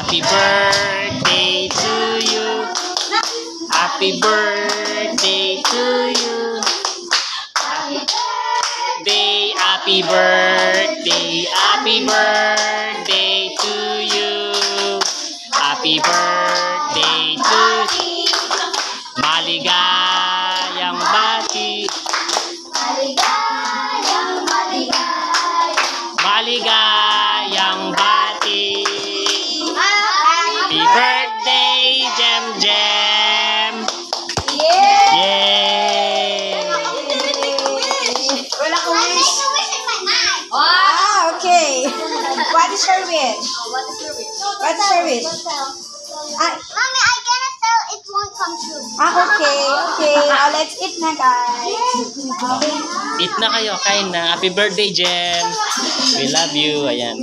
Happy birthday to you. Happy birthday to you. Happy birthday, happy birthday to you. Happy birthday to you. Maligayang bati. Maligayang bati. Happy birthday, Jem Jem. Yay! Wala ko wish. Okay. What is your wish? What is your wish? Mommy, I cannot tell, it won't come true. Okay. Let's eat na, guys. Eat na kayo, kain na. Happy birthday, Jem. We love you. Ayan.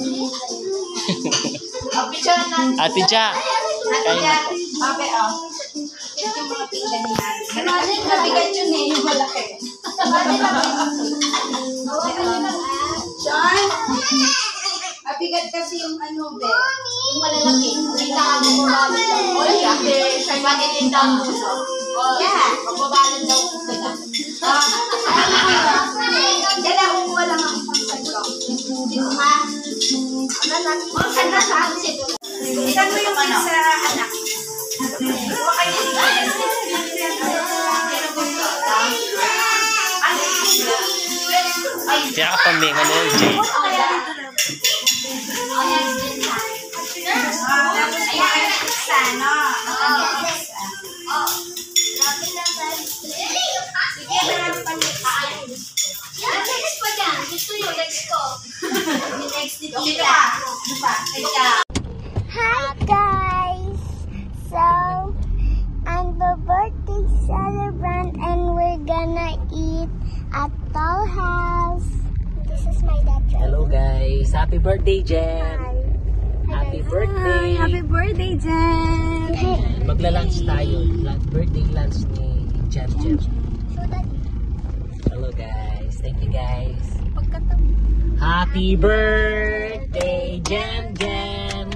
Ate Ja. Kain na. Okay, Ito yung mga pinggan niya. Nabigat yun eh, yung malaki. Sean? Mabigat kasi yung ano, be. Yung malalaki. Tindahan mo mababalot daw. O siya, siya bakit tindahan mo siya? Yeah. Magbabalot daw po sila. Dala, umuha lang ako pang-sagot. Dito ka. Ano natin? Saan na siya? Isan mo yung sa anak? Kaya ka pambingan na yun, Jay. Hi guys! So, I'm the birthday celebrant and we're gonna eat at Toll House. This is my dad. Hello, guys. Happy birthday, Jem. Happy birthday. Happy birthday, Jen! Magla-lunch tayo. Birthday lunch ni Jem Jem. Hello, guys. Thank you, guys. Happy birthday, Jem Jem.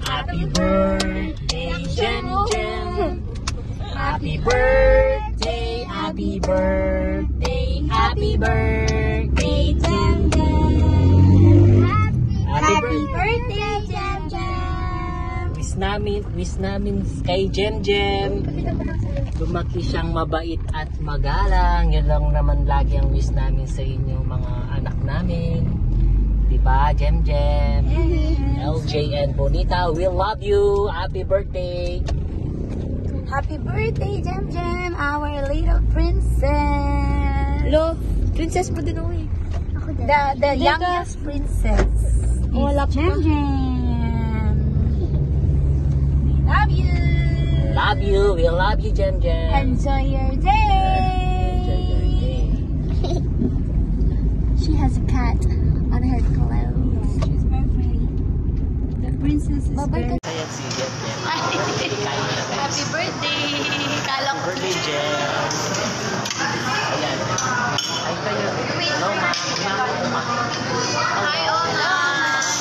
Happy birthday, Jem Jem. Happy birthday, happy birthday, happy birthday, Jem Jem. Happy birthday, Jem Jem! Wish namin kay Jem Jem. Lumaki siyang mabait at magalang. Yun lang naman lagi ang wish namin sa inyo mga anak namin. Diba, Jem Jem? LJ and Bonita, we love you. Happy birthday. Happy birthday, Jem Jem, our little princess. Hello, princess mo din ako eh. Ako din. The youngest princess. Wala pa. Jem Jem. We love you. Love you. We love you, Jem Jem. Enjoy your day. Enjoy your day. She has a cat on her clothes. She's very pretty. The princess is very... Kaya si Jem Jem. Kain na, guys. Happy birthday! Kala ko. Birthday, Jem. Ayan. Ay, kayo. Hello, ma. Ma. Hi, Ola!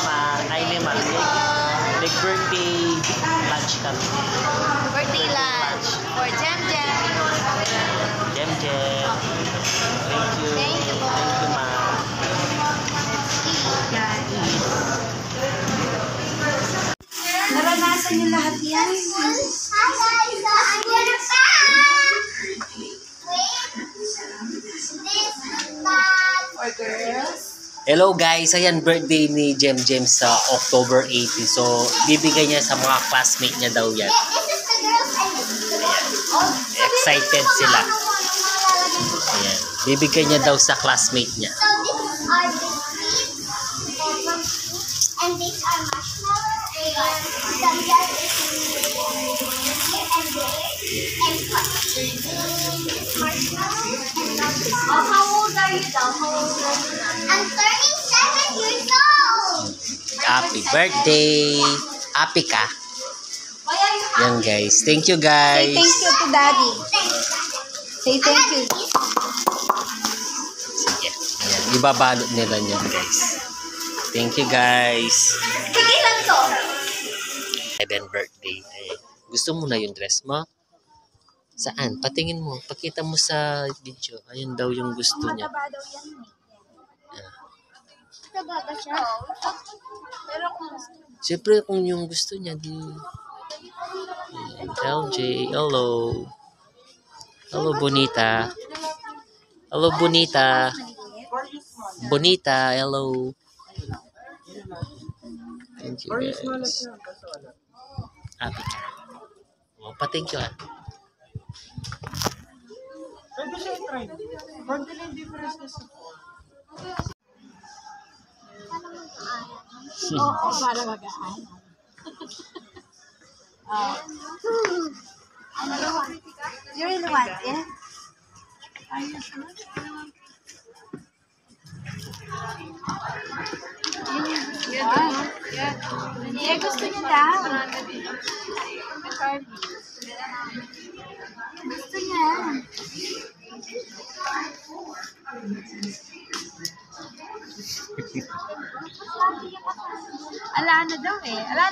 Ma. Ay, Lima. Birthday lunch kami. Birthday lunch for Jem Jem. Jem Jem. Thank you. Thank you, po. Thank you, ma. Naranasan niyo lahat yan. Hi guys! I'm gonna For girls. Hello guys, ayan birthday ni Jem Jem sa October 18. So, bibigay niya sa mga classmate niya daw yan. Excited sila. Ayan. Bibigay niya daw sa classmate niya. So these are biscuits, and these are marshmallows, and some just here and there, and marshmallows, and how old are you now? How old are you now? I'm turning 7 years old. Happy birthday! Happy ka? Why are you happy? Yan guys. Thank you Say guys. thank you to Daddy. Say I thank have you. this. Sige. Ayan. Ibabalot nila yan guys. Thank you guys. Tigilan to. second birthday. Ay, gusto mo na yung dress mo? Saan? Patingin mo. Pakita mo sa video. Ayun daw yung gusto niya. Mataba daw yan. Taba ba siya? Pero kung Siyempre kung yung gusto niya, di... Ayan, LJ, hello. Hello, Bonita. Hello, Bonita. Bonita, hello. Thank you, guys. Happy ka. Oh, pa-thank you, ah. Pwede siya i-try. Konti lang difference na sa oo, para mag-aan. You really want it? Are you sure? Yeah, gusto niya daw. Gusto niya. Ala na daw eh. Ala